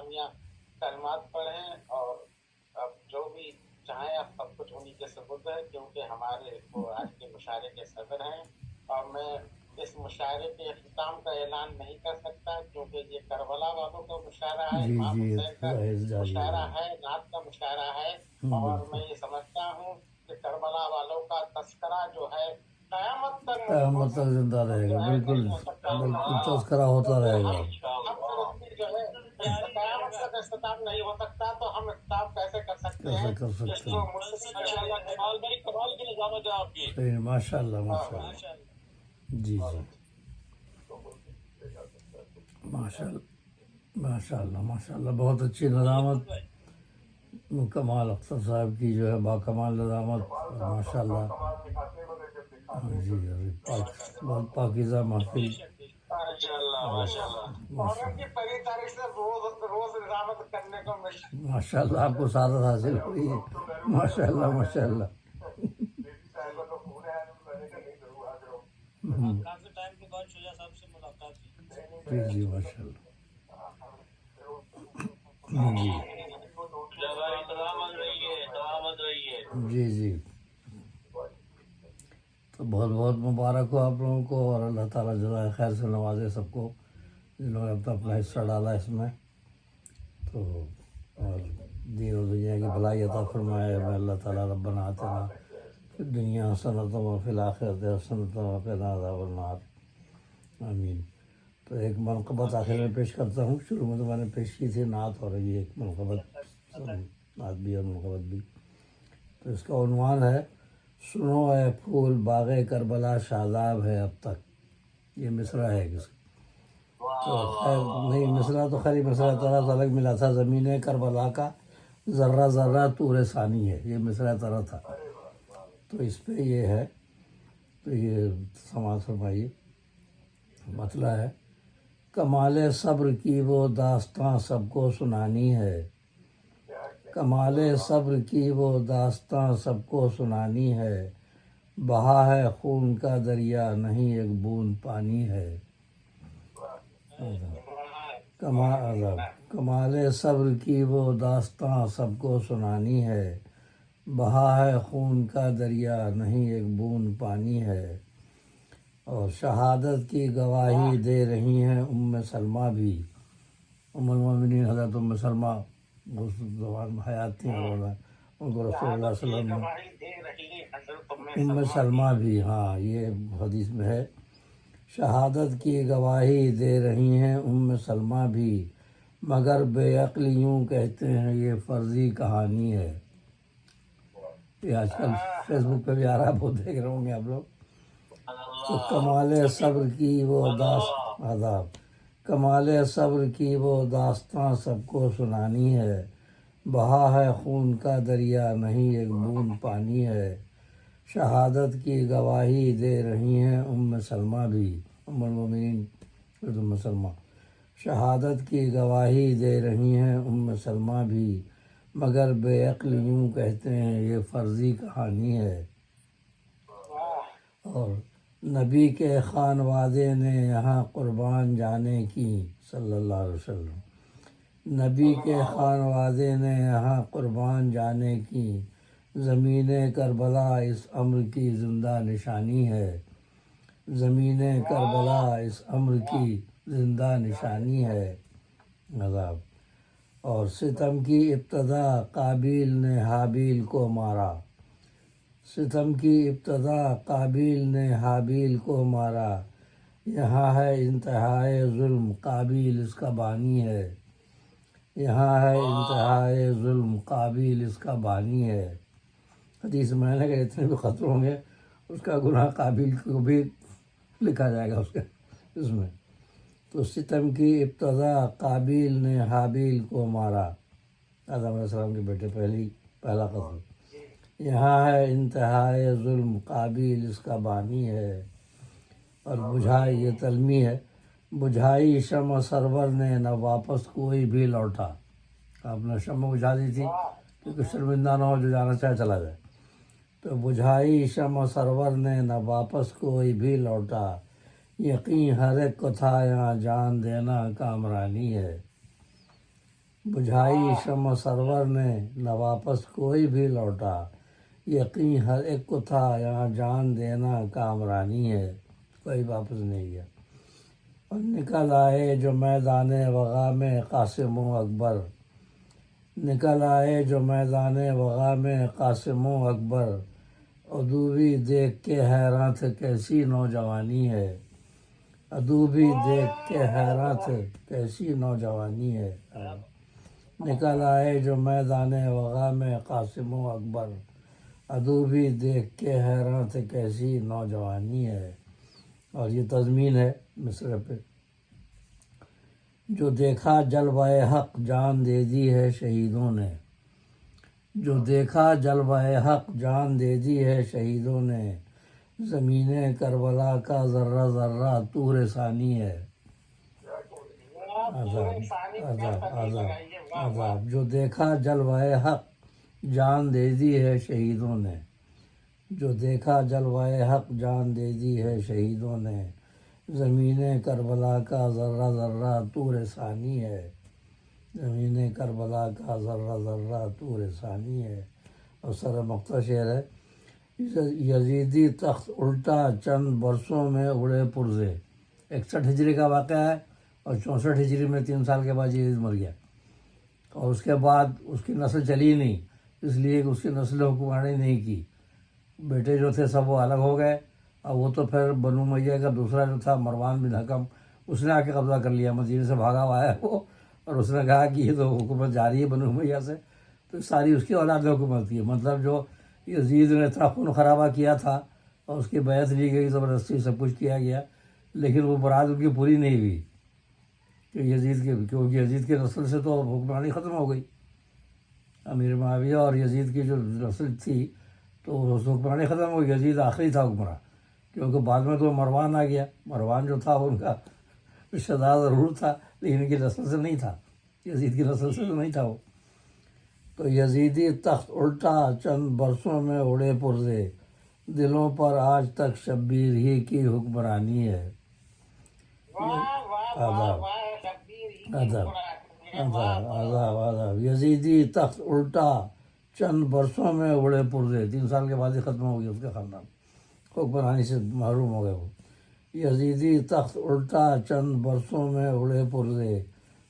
اسلامیہ کلمات پڑھیں، اور اب جو بھی چاہیں اب سب کچھ انہیں کے ثبوت ہے، کیونکہ ہمارے وہ آج کے مشاعرے کے صدر ہیں، اور میں اس مشاعرے کے اختتام کا اعلان نہیں کر سکتا کیونکہ یہ کربلا والوں کا مشاعرہ ہے، جی امام جی حسین کا جاری مشاعرہ ہے، نعت کا مشاعرہ ہے، اور میں یہ سمجھتا ہوں کہ کربلا والوں کا تذکرہ جو ہے قیامت تک قیامت تک زندہ رہے گا، بالکل بالکل تذکرہ ہوتا رہے گا۔ جو ہے قیامت تک اختتام نہیں ہو سکتا تو ہم اختتام کیسے کر سکتے کیسے ہیں؟ کر سکتے ہیں؟ کمال بھائی کمال کی نظامت ہے آپ کی۔ صحیح، ماشاء اللہ ماشاء اللہ، جی جی ماشاء اللہ ماشاء اللہ ماشاء اللہ، بہت اچھی نظامت کمال اختر صاحب کی جو ہے، باکمال نظامت، ماشاء اللہ۔ جی بہت پاکیزہ محفل، ماشاء اللہ آپ کو سعادت حاصل ہو رہی ہے، ماشاء اللہ ماشاء اللہ۔ کافی ٹائم کے بعد شجاع صاحب سے ملاقات کی۔ جی جی ماشاء اللہ، جی جی جی، تو بہت بہت مبارک ہو آپ لوگوں کو، اور اللہ تعالیٰ جزائے خیر سے نوازے سب کو جنہوں نے اپنا اپنا حصہ ڈالا اس میں، تو اور دین و دنیا کی بھلائی عطا فرمائے میں اللہ تعالیٰ ربنا آتنا فی الدنیا حسنۃ وفی الآخرۃ حسنۃ وقنا عذاب النار، آمین۔ تو ایک منقبت آخر میں پیش کرتا ہوں، شروع میں تو میں نے پیش کی تھی نعت، اور ابھی ایک منقبت، نعت بھی اور منقبت بھی۔ تو اس کا عنوان ہے سنو اے پھول باغ کربلا شاداب ہے اب تک، یہ مصرع ہے کس تو خیر نہیں، مصرع تو خیر مصرع طرح سے الگ ملا تھا، زمین کربلا کا ذرہ ذرہ طور ثانی ہے، یہ مصرع طرح تھا، تو اس پہ یہ ہے، تو یہ سماعت فرمائیے۔ مسئلہ ہے کمال صبر کی وہ داستاں سب کو سنانی ہے، کمال صبر کی وہ داستاں سب کو سنانی ہے، بہا ہے خون کا دریا نہیں ایک بوند پانی ہے، کمال صبر کی وہ داستاں سب کو سنانی ہے، بہا ہے خون کا دریا نہیں ایک بوند پانی ہے، اور شہادت کی گواہی دے رہی ہیں ام سلمہ بھی، ام المومنین حضرت ام سلمہ اس زمان میں حیات تھیں، اور ان کو رسول اللہ صلی اللہ علیہ وسلم ام سلمہ بھی، ہاں یہ حدیث میں ہے، شہادت کی گواہی دے رہی ہیں ام سلمہ بھی، مگر بے عقل یوں کہتے ہیں یہ فرضی کہانی ہے، یہ آج کل فیس بک پہ بھی آ رہا ہے، بہت دیکھ رہے ہوں گے آپ لوگ۔ تو کمال صبر کی وہ آداب، کمال صبر کی وہ داستاں سب کو سنانی ہے، بہا ہے خون کا دریا نہیں ایک بوند پانی ہے، شہادت کی گواہی دے رہی ہیں ام سلمہ بھی، ام المومنین ام سلمہ، شہادت کی گواہی دے رہی ہیں ام سلمہ بھی، مگر بے عقل یوں کہتے ہیں یہ فرضی کہانی ہے، اور نبی کے خانوادے نے یہاں قربان جانے کی صلی اللہ علیہ وسلم، نبی کے خانوادے نے یہاں قربان جانے کی، زمین کربلا اس امر کی زندہ نشانی ہے، زمین کربلا اس امر کی زندہ نشانی ہے، عذاب، اور ستم کی ابتدا قابیل نے حابیل کو مارا، ستم کی ابتدا قابیل نے حابیل کو مارا، یہاں ہے انتہائے ظلم قابیل اس کا بانی ہے، یہاں ہے انتہائے ظلم قابیل اس کا بانی ہے، حدیث میں نے کہ اتنے بھی خطر ہوں گے اس کا گناہ قابیل کو بھی لکھا جائے گا اس میں، تو ستم کی ابتدا قابیل نے حابیل کو مارا، آدم علیہ السلام کے بیٹے پہلا قتل، یہاں ہے انتہائے ظلم قابیل اس کا بانی ہے، اور بجھائی، یہ تلمی ہے، بجھائی شمع سرور نے نہ واپس کوئی بھی لوٹا، آپ نے شمع بجھا دی تھی کیونکہ شرمندہ نہ ہو جو جانا چاہے چلا جائے، تو بجھائی شمع سرور نے نہ واپس کوئی بھی لوٹا، یقین ہر ایک کو تھا یہاں جان دینا کامرانی ہے، بجھائی شمع سرور نے نہ واپس کوئی بھی لوٹا، یقین ہر ایک کو تھا یہاں جان دینا کامرانی ہے، کوئی واپس نہیں گیا۔ اور نکل آئے جو میدان وغا میں قاسم و اکبر، نکل آئے جو میدان وغا میں قاسم و اکبر، عدو بھی دیکھ کے حیران تھے کیسی نوجوانی ہے، عدو بھی دیکھ کے حیران تھے کیسی نوجوانی ہے۔ نکل آئے جو میدان وغا میں قاسم و اکبر، عدو بھی دیکھ کے حیران تھے کیسی نوجوانی ہے۔ اور یہ تضمین ہے مصرع پہ، جو دیکھا جلوہ حق جان دے دی ہے شہیدوں نے، جو دیکھا جلوہ حق جان دے دی ہے شہیدوں نے، زمین کربلا کا ذرہ ذرہ طور ثانی ہے۔ عذاب جو دیکھا جلوہ حق جان دے دی ہے شہیدوں نے، جو دیکھا جلوہ حق جان دے دی ہے شہیدوں نے، زمین کربلا کا ذرہ ذرہ طور ثانی ہے، زمین کربلا کا ذرہ ذرہ طور ثانی ہے۔ اور سر مقطع شعر ہے، یزیدی تخت الٹا چند برسوں میں اڑے پرزے، 61 ہجری کا واقعہ ہے، اور 64 ہجری میں 3 سال کے بعد یزید مر گیا، اور اس کے بعد اس کی نسل چلی نہیں، اس لیے کہ اس کی نسل حکمرانی نہیں کی، بیٹے جو تھے سب وہ الگ ہو گئے، اور وہ تو پھر بنو امیہ کا دوسرا جو تھا مروان بن حکم، اس نے آ کے قبضہ کر لیا، مدینے سے بھاگا ہوا ہے وہ، اور اس نے کہا کہ یہ تو حکومت جاری ہے بنو امیہ سے، تو ساری اس کی اولاد نے حکومت کی، مطلب جو یزید نے اتنا خون خرابہ کیا تھا اور اس کی بیعت لی گئی، زبردستی سب کچھ کیا گیا، لیکن وہ مراد ان کی پوری نہیں ہوئی کہ یزید کے، کیونکہ یزید کی نسل سے تو حکمرانی ختم ہو گئی، امیر معاویہ اور یزید کی جو نسل تھی تو حکمرانی ختم ہو گئی، یزید آخری تھا حکمراں، کیونکہ بعد میں تو مروان آ گیا، مروان جو تھا ان کا رشتہ دار ضرور تھا لیکن ان کی نسل سے نہیں تھا، یزید کی نسل سے تو نہیں تھا وہ۔ تو یزیدی تخت الٹا چند برسوں میں اڑے پرزے، دلوں پر آج تک شبیر ہی کی حکمرانی ہے۔ آداب آداب آداب آداب یزیدی تخت الٹا چند برسوں میں اڑے پرزے، 3 سال کے بعد ہی ختم ہو گیا اس کا خاندان، حکمرانی سے محروم ہو گئے وہ۔ یزیدی تخت الٹا چند برسوں میں اڑے پرزے،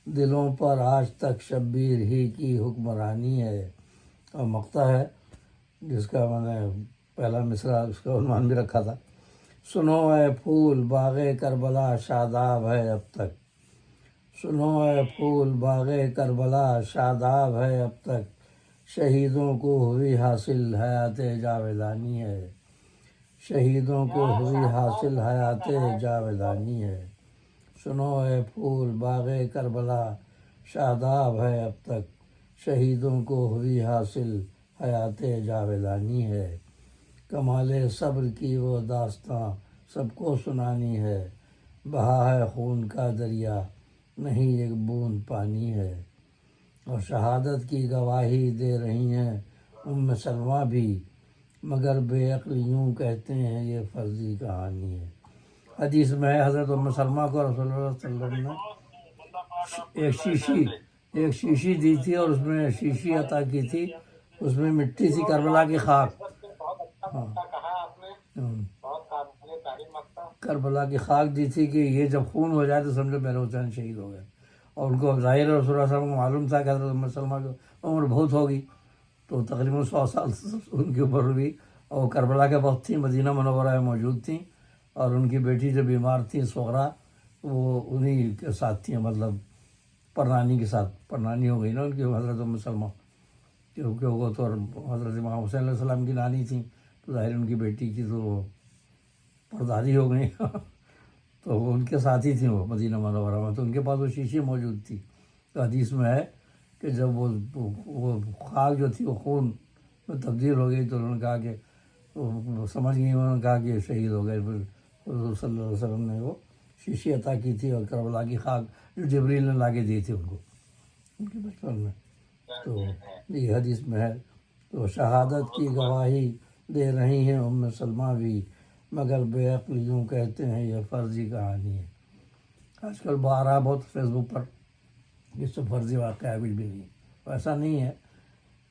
دلوں پر آج تک شبیر ہی کی حکمرانی ہے۔ اور مقطع ہے جس کا میں نے پہلا مصرع اس کا عنوان بھی رکھا تھا، سنو اے پھول باغ کربلا شاداب ہے اب تک، سنو اے پھول باغ کربلا شاداب ہے اب تک، شہیدوں کو ہوئی حاصل حیات جاویدانی ہے، شہیدوں کو ہوئی حاصل حیات جاویدانی ہے۔ سنو اے پھول باغ کربلا شاداب ہے اب تک، شہیدوں کو ہوئی حاصل حیات جاویدانی ہے۔ کمال صبر کی وہ داستاں سب کو سنانی ہے، بہا ہے خون کا دریا نہیں ایک بوند پانی ہے۔ اور شہادت کی گواہی دے رہی ہیں ام سلمہ بھی، مگر بے عقل یوں کہتے ہیں یہ فرضی کہانی ہے۔ حدیث میں ہے حضرت ام سلمہ کو رسول اللہ صلی اللہ علیہ وسلم نے ایک شیشی دی تھی، اور اس میں شیشی عطا کی تھی، اس میں مٹی تھی کربلا کی خاک، ہاں کربلا کی خاک دی تھی کہ یہ جب خون ہو جائے تو سمجھو میرے حسین شہید ہو گئے۔ اور ان کو ظاہر رسول اللہ صلی اللہ علیہ وسلم کو معلوم تھا کہ حضرت ام سلمہ کی عمر بہت ہوگی، تو تقریباً 100 سال ان کی عمر ہوئی، اور وہ کربلا کے وقت تھیں، مدینہ منورہ میں موجود تھیں، اور ان کی بیٹی جو بیمار تھی صغرا، وہ انہی کے ساتھ تھیں، مطلب پرنانی کے ساتھ، پرنانی ہو گئی نا ان کی حضرت ام سلمہ، کیونکہ وہ تو حضرت امام حسین علیہ السلام کی نانی تھیں، تو ظاہر ان کی بیٹی کی تو وہ پردادی ہو گئی تو وہ ان کے ساتھ ہی تھیں وہ مدینہ منورہ میں، تو ان کے پاس وہ شیشی موجود تھی۔ تو حدیث میں ہے کہ جب وہ خاک جو تھی وہ خون میں تبدیل ہو گئی، تو انہوں نے کہا کہ وہ سمجھ گئی، انہوں نے کہا کہ یہ شہید ہو گئے، پھر حضور صلی اللہ علیہ وسلم نے وہ شیشی عطا کی تھی، اور کربلا کی خاک جو جبریل نے لا کے دی تھی ان کو ان کے بچپن میں، تو یہ حدیث میں ہے۔ تو شہادت کی گواہی دے رہی ہیں ام سلمہ بھی، مگر بے عقل یوں کہتے ہیں یہ فرضی کہانی ہے۔ آج کل آ رہا بہت فیس بک پر یہ تو فرضی واقعہ ہے، کچھ بھی نہیں، ایسا نہیں ہے.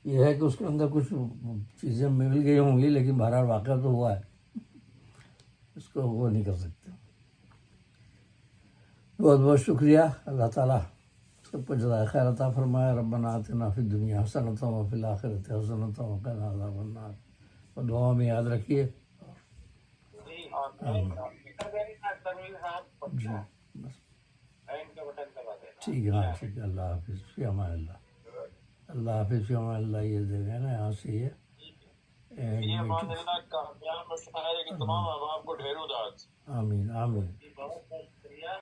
یہ ہے کہ اس کے اندر کچھ چیزیں مل گئی ہوں گی، لیکن بہرحال واقعہ تو ہوا ہے، اس کو وہ نہیں کر سکتے. بہت بہت شکریہ. اللہ تعالیٰ سب کو جزائے خیر عطا فرمائے. ربنا آتنا فی الدنیا حسنۃ وفی الآخرۃ حسنۃ وقنا عذاب النار. اور دعا میں یاد رکھیے. جی اور تنویر صاحب جی بس اینڈ کا بٹن دبا دینا. ٹھیک ہے. ہاں ٹھیک ہے. اللہ حافظ. فی امان اللہ. اللہ حافظ. فی امان اللہ. یہ دے گا نا یہاں سے یہ یہ مان اللہ کامیاب مشاعرے کے تمام احباب کو ڈھیروں داد. آمین آمین.